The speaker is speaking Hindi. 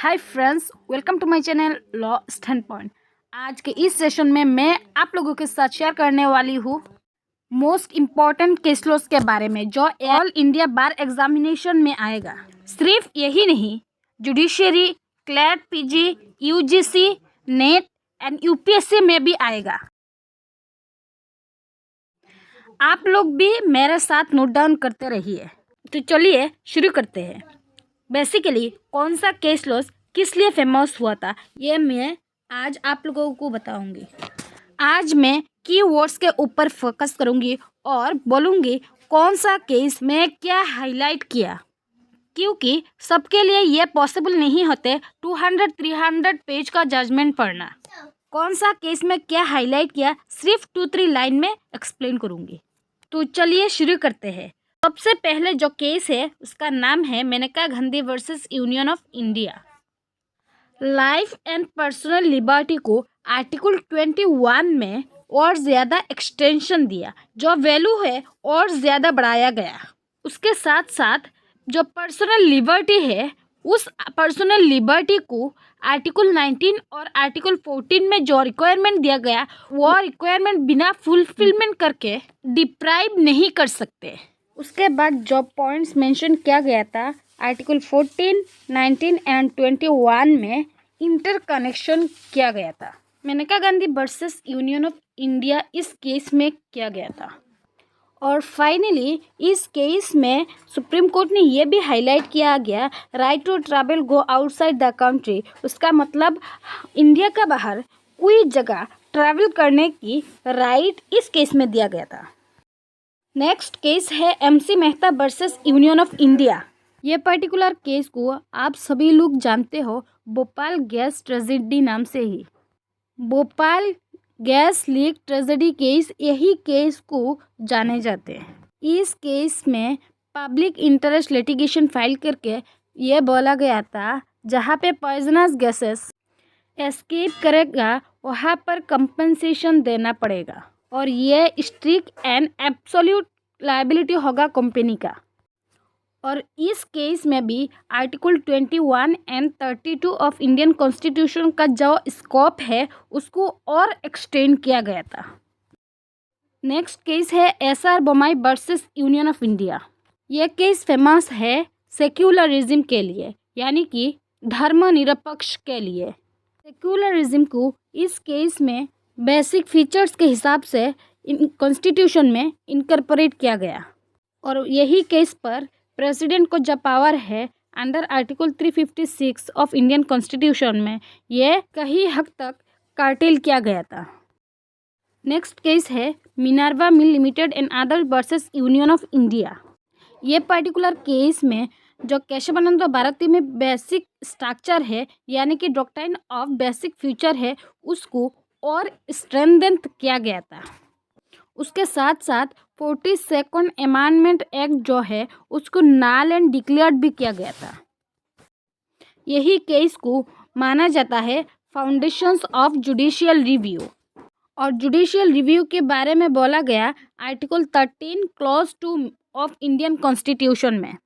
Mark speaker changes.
Speaker 1: Hi friends, welcome to my channel law standpoint. आज के इस सेशन में मैं आप लोगों के साथ शेयर करने वाली हूँ मोस्ट इम्पॉर्टेंट केस लॉस के बारे में जो ऑल इंडिया बार एग्जामिनेशन में आएगा। सिर्फ यही नहीं, judiciary, CLAT, PG, UGC, net and UPSC में भी आएगा। आप लोग भी मेरे साथ नोट डाउन करते रहिए। तो चलिए शुरू करते हैं। बेसिकली कौन सा केस लॉस किस लिए फेमस हुआ था ये मैं आज आप लोगों को बताऊंगी। आज मैं कीवर्ड्स के ऊपर फोकस करूंगी और बोलूंगी कौन सा केस में क्या हाईलाइट किया, क्योंकि सबके लिए ये पॉसिबल नहीं होते 200-300 पेज का जजमेंट पढ़ना। कौन सा केस में क्या हाईलाइट किया सिर्फ 2-3 लाइन में एक्सप्लेन करूंगी। तो चलिए शुरू करते हैं। सबसे पहले जो केस है उसका नाम है Maneka Gandhi versus union of India. Life and personal liberty को आर्टिकल 21 में और ज़्यादा एक्सटेंशन दिया, जो वैल्यू है और ज़्यादा बढ़ाया गया। उसके साथ साथ जो पर्सनल लिबर्टी है उस पर्सनल लिबर्टी को आर्टिकल 19 और आर्टिकल 14 में जो रिक्वायरमेंट दिया गया वो रिक्वायरमेंट बिना फुलफिलमेंट करके डिप्राइव नहीं कर सकते। उसके बाद जो पॉइंट्स मेंशन किया गया था आर्टिकल 14, 19 एंड 21 में इंटरकनेक्शन किया गया था। Maneka Gandhi versus union of India इस केस में किया गया था। और फाइनली इस केस में सुप्रीम कोर्ट ने ये भी हाईलाइट किया गया right to travel go outside the country. उसका मतलब इंडिया का बाहर कोई जगह ट्रैवल करने की राइट इस केस में दिया गया था। नेक्स्ट केस है MC Mehta versus union of India. ये पर्टिकुलर केस को आप सभी लोग जानते हो भोपाल गैस ट्रेजेडी नाम से ही। Bhopal gas leak tragedy case यही केस को जाने जाते हैं। इस केस में पब्लिक इंटरेस्ट लिटिगेशन फाइल करके ये बोला गया था जहाँ पे पॉइजनस गैसेस एस्केप करेगा वहाँ पर कंपनसेशन देना पड़ेगा और ये स्ट्रिक्ट एंड एब्सोल्यूट लायबिलिटी होगा कंपनी का। और इस केस में भी article 21 and 32 of Indian constitution का जो स्कोप है उसको और एक्सटेंड किया गया था। नेक्स्ट केस है SR Bommai versus union of India. यह केस फेमस है सेक्युलरिज्म के लिए, यानी कि धर्मनिरपेक्ष के लिए। सेक्युलरिज्म को इस केस में बेसिक फीचर्स के हिसाब से कॉन्स्टिट्यूशन में इनकॉर्पोरेट किया गया और यही केस पर प्रेसिडेंट को जब पावर है under article 356 of Indian constitution में ये कहीं हद तक कार्टेल किया गया था। नेक्स्ट केस है Minerva mill limited and other versus union of India. ये पर्टिकुलर केस में जो केशवानंद भारती में बेसिक स्ट्रक्चर है यानी कि डॉक्ट्राइन ऑफ बेसिक फ्यूचर है उसको और स्ट्रेंथन किया गया था। उसके साथ साथ 42nd अमेंडमेंट एक्ट जो है उसको नल एंड डिक्लेयर्ड भी किया गया था। यही केस को माना जाता है फाउंडेशंस ऑफ जुडिशियल रिव्यू। और जुडिशियल रिव्यू के बारे में बोला गया article 13 clause 2 of Indian constitution में।